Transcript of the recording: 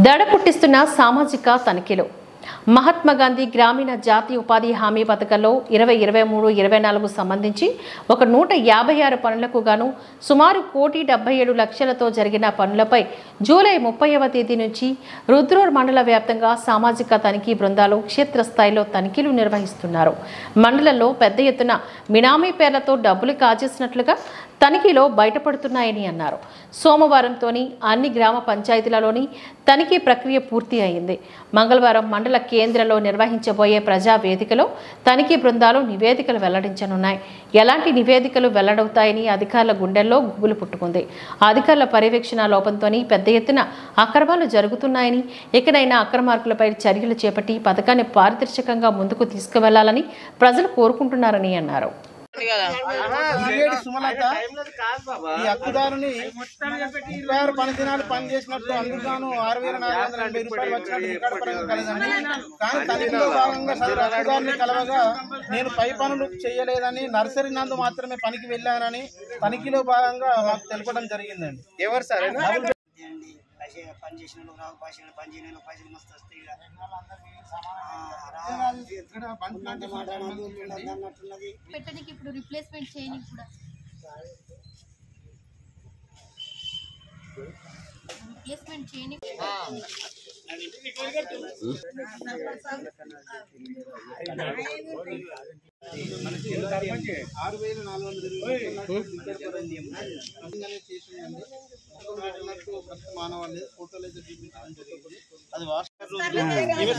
దడ పుట్టిస్తున్న సామాజిక తనిఖీలు. మహాత్మాగాంధీ గ్రామీణ జాతీయ ఉపాధి హామీ పథకంలో 2023-24 సంబంధించి ఒక 156 పనులకు గాను సుమారు 1,77,00,000తో జరిగిన పనులపై జూలై 30వ తేదీ నుంచి రుద్రూర్ మండల వ్యాప్తంగా సామాజిక తనిఖీ బృందాలు క్షేత్రస్థాయిలో తనిఖీలు నిర్వహిస్తున్నారు. మండలంలో పెద్ద ఎత్తున బినామీ పేర్లతో డబ్బులు కాజేసినట్లుగా తనిఖీలో బయటపడుతున్నాయని అన్నారు. సోమవారంతోని అన్ని గ్రామ పంచాయతీలలోని తనిఖీ ప్రక్రియ పూర్తి అయింది. మంగళవారం మండల కేంద్రంలో నిర్వహించబోయే ప్రజా వేదికలో తనిఖీ బృందాలు నివేదికలు వెల్లడించనున్నాయి. ఎలాంటి నివేదికలు వెల్లడవుతాయని అధికారుల గుండెల్లో గుబులు పుట్టుకుంది. అధికారుల పర్యవేక్షణ లోపంతోని పెద్ద ఎత్తున అక్రమాలు జరుగుతున్నాయని, ఎక్కడైనా అక్రమార్కులపై చర్యలు చేపట్టి పథకాన్ని పారదర్శకంగా ముందుకు తీసుకువెళ్లాలని ప్రజలు కోరుకుంటున్నారని అన్నారు. సుమలత ఈ హక్కుదారుని 36 పని దినాలు పనిచేసినట్టు అందుకు 6,480 రూపాయలు వచ్చినట్టు రికార్డు పరంగా కలదండి. కానీ తనిఖీలో భాగంగా హక్కుదారుని కలవగా నేను పై పనులు చేయలేదని, నర్సరీ నందు మాత్రమే పనికి వెళ్ళానని తనిఖీలో భాగంగా మాకు తెలపడం జరిగిందండి. ఎవరు సార్ పని చేసిన పని చేయని పైసలు మస్తు వస్తాయి. పెట్టడానికి ఇప్పుడు రిప్లేస్మెంట్ చేయడానికి కూడా రిప్లేస్మెంట్ చేయడానికి 6,420 మానవాళ్ళు ఫోటోలు అయితే చూపించడం జరిగింది. అది